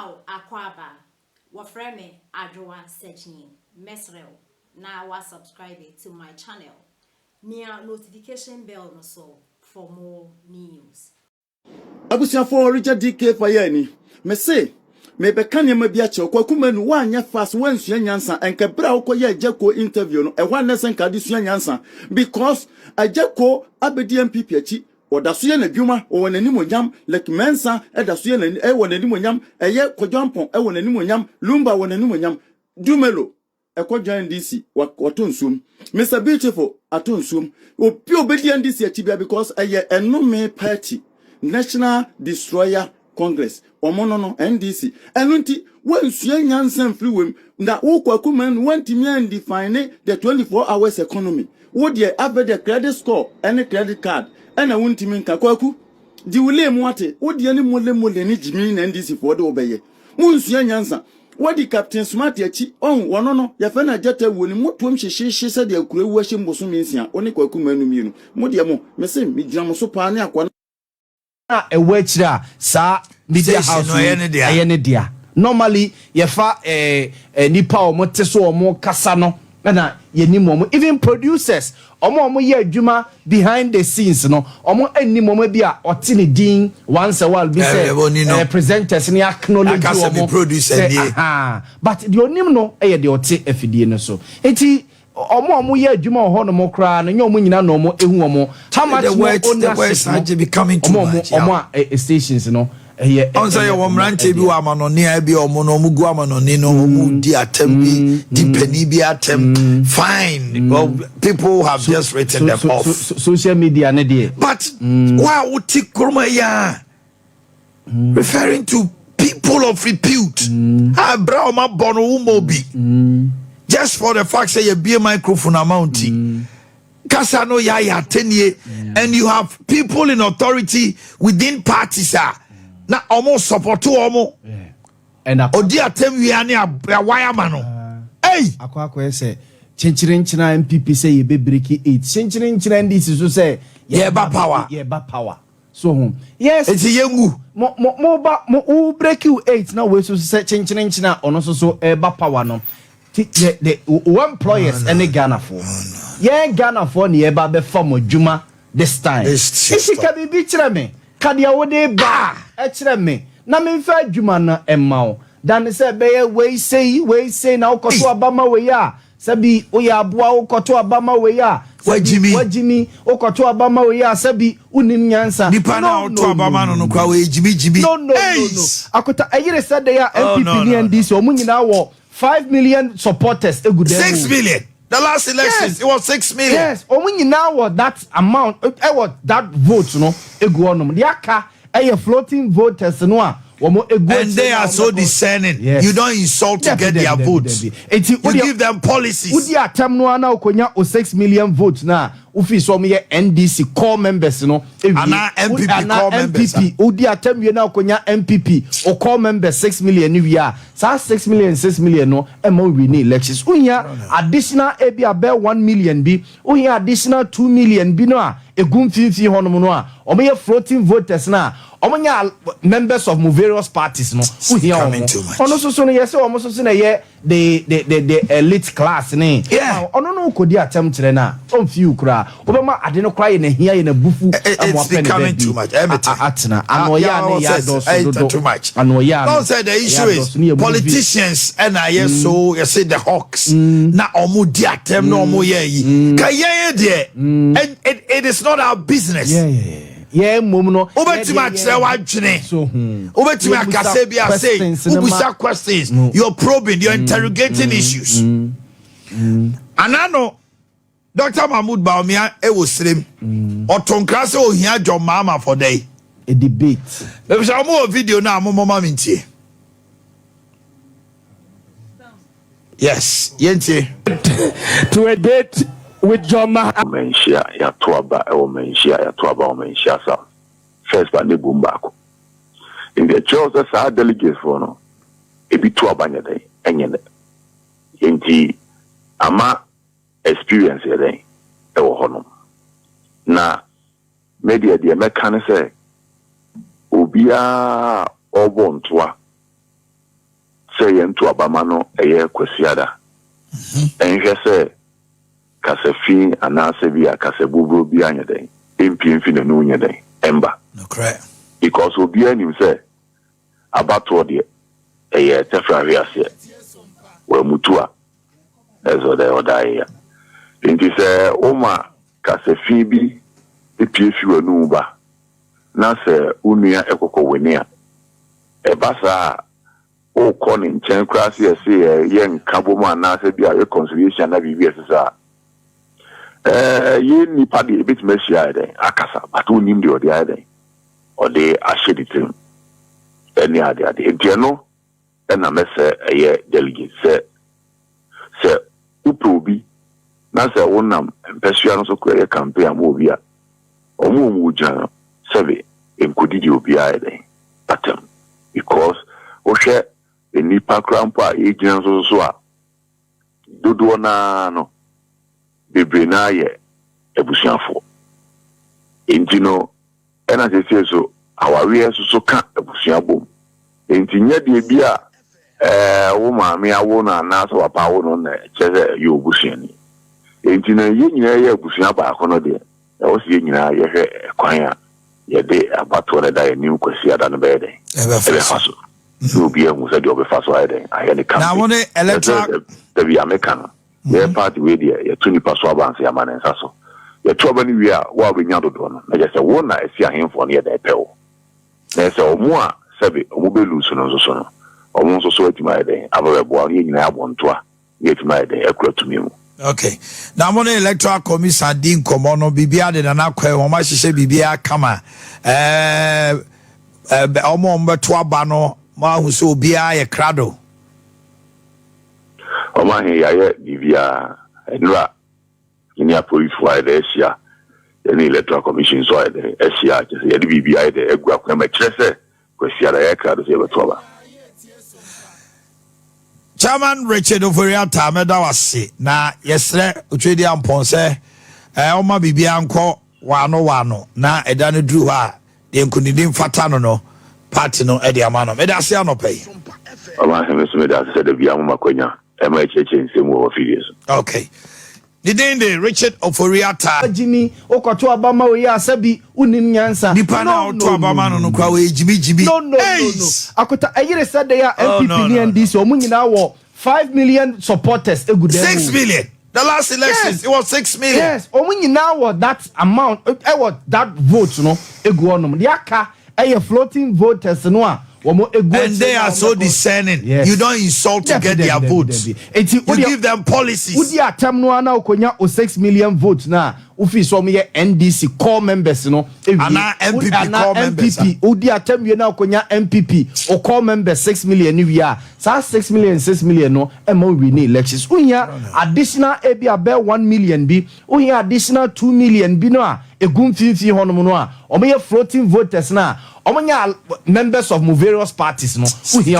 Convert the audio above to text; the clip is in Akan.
Wow, Akwaba. Wafreme Adwa searching. Mesrel. Now was subscribe to my channel. Near notification bell no so for more news. Abusia for Richard DK Fayeni. Me say, me be kanya me bia che Kwaku Manu wanya fast wansua nyansa enka bra ukoye Ajako interview no e wan nesen ka disua nyansa because Ajako abedi MPP achi odaso ye na dwuma o wonani monyam like mensa edaso ye na e wonani monyam eye kodwampon e wonani monyam lumba wonani monyam dumelo ekwadwan NDC watonsum Mr Beautiful atonsum opi obedi NDC achi bia because eye enome party National Destroyer Congress omono NDC enunti wansua nyansan fliwem na Kwaku Manu wantimi and define the 24 hours economy wo de have the credit score and credit card and wantimi nka Kwaku di wule mu ate wo de ani mole ni jimi na NDC for de obeye wansua nyansan wadi Captain Smart yachi wono no ya fa na jata woni motom hyehye se de akura wu ahye mboso mensia oni Kwaku Manu mienu mo de mo mese mi gyina mo so pa ne akwa a wechira sa media house ayene dia normally ye fa nipa omote so omo kasa no na yenim omo even producers omo ye adwuma behind the scenes no omo anim omo bia ote ne din once a while be say presenters ni acknowledge omo producer but the onim no ye de ote afidie no so enti omo ye adwuma ho no mo kra no nyomo nyina no mo ehu omo how much the words are becoming too much omo stations no on say your mrante bi wa manoni abi omo no mugu amanoni no mu di atem bi di penny bi atem fine well people have just written them off social media ne dey but why would take kurma ya referring to people of repute bra ma bono umobi just for the fact say you be a microphone amounting kasano ya tenye and you have people in authority within parties na almost support to omo and odi atem wi ane wire mano hey akwa say chinchirinchina MPP say ye be break 8 chinchirinchina NDC so say ye ba power so yes it's yengu mo break you 8 now we so say chinchirinchina ono so e ba power no the employers any Ghana for Ghana for ni eba be form adwuma this time if ka bibi kire me ka dia wo de ba e kire me na me mfa adwuma na emma dan say be we say na ukoto abama we ya sabi o ya aboa ukoto abama we ya wajimi ukoto abama we ya sabi unim nyansa nipa na ukoto abama no kwa we jimi no akota ayire said they are MPP ni NDC o munyina wo 5 million supporters 6 million. The last elections, it was 6 million. Yes, now what that amount, what that vote, no, the aka, floating voters, no, and they are so discerning. Yes. You don't insult to get their votes. You give them policies. Udi atem no ana okonya 6 million votes na ufi so me NDC core members no ana MPP core members udi atem we na okonya MPP o core members 6 million ni wia sa 6 million no e ma win elections unya additional ebi about 1 million bi unya additional 2 million bi no a egum finfi honom no a o me floating voters na omonya members of various parties no who here ono so no yes omo so na ye the elite class ne ono no kodi atem kire na on few kura obema ade no kura ye na hia ye na bufu it's becoming too much atna anoya ne ya do too much anoya don't say the issue is politicians and I so you say the hawks na omo di atem no omo ye yi ka ye there and it is not our business mom no obetima kire wadwene obetima akase bia say ubusa questions you're probing you're interrogating issues anano Dr. Mahmoud Baumia e wo srem otonkra se ohia John Mama for day a debate there shall more video na mama mintie yes yenti to a date with John Menshia ya tuaba sa first by Nebumbako. In the choices are delegates for no ebi tuaba nyade enyene inti ama experience yade e wo hono na media de meka ne se obia obontoa say into abamano eye kwesiada enhwe say kasafi anase bia kasabubro bia anyeden empimfi na no nyeden emba no correct because obi anim say abato de eye tefra ase we mutua ezo de odaya inti say oma kasafi bi epiefi wanu ba na se unua ekoko wania ebasa o kɔ ne nkyɛn kura se yɛ nka bɔ mu anaasɛ bi a reconciliation na biribi ɛsesa yɛ nipa de ebitumi ahyia yɛ akasa bato onim de ɔde ayɛ dɛn ɔde ahyɛ de tirim ɛne ade ntiɛ no ɛna mɛsɛ ɛyɛ delegate sɛ wopɛ obi na sɛ wonam mpɛsua no so kɔ ɛyɛ campaign ama obi a ɔmo gyina sɛbe nkɔdidi obi ayɛ dɛn patam because wohwɛ enipa krampo a ejina so a dodo na no bebre na ye ebusuafo enti no ena sese so awawe so ka ebusuabom enti nya de bia wo maame awo na na so papa wo no na kyeze ye obusuani enti na ye nyina ye ebusua ba akono de wo se ye nyina ye hwe kwan a ye de abato na da ye nim kwasi ada no be de ebe faso so be a musa job faso ide ayene kan na woni electoral the be american ye party we there ye tuni paso abanse ya manensa so ye to ba ni wi a wa be nya dodo no na je se wo na esi ahemfo no ye da epewo na se omo a sebe omo be lusu no so no omo so etima ide ababe bo ye nyina abonto a ye etima ide ekura tumi mu. Okay. Now money electoral commission din komo no bibia de na kwa wo ma hihye bibia kama omo mbeto aba no ma hu so bia ye krado Oma he ya bibia enra ini a police wa de Asia any electoral commission so de Asia just ye bibia de egu akwa ma kyerese kwasi ara ye krado se beto aba. Chairman Richard Oforiata meda wase na yesre otwedi ampon se oma bibia anko wano na eda no duru ha de nkunidi mfata no party no e de amano meda se anopai Oma he meso meda se de bia mo makonya e ma cheche nsemu o fidies. Okay. The Richard Oforiata Jimmy okoto abama we asabi unim nyansa nipa na oto abama no kwa we jibi no akota ayire said ya MPP ni NDC omunyina wo 5 million supporters egudemu 6 million the last elections. Yes. It was 6 million. Yes omunyina wo that amount that vote no egu onum the aka floating voters no a and they are so discerning. Yes. You don't insult to get their votes. You give them policies. Udi atam no ana okonya 6 million votes na ufi so me NDC core members no ana MPP core members. Udi atam we na okonya MPP o core members 6 million ni we are. Sa 6 million no e ma we ni elections. Unya additional ebi abe 1 million bi. Unya additional 2 million bi no a egum fifi honom no a omo floating voters na omonya members of various parties no who here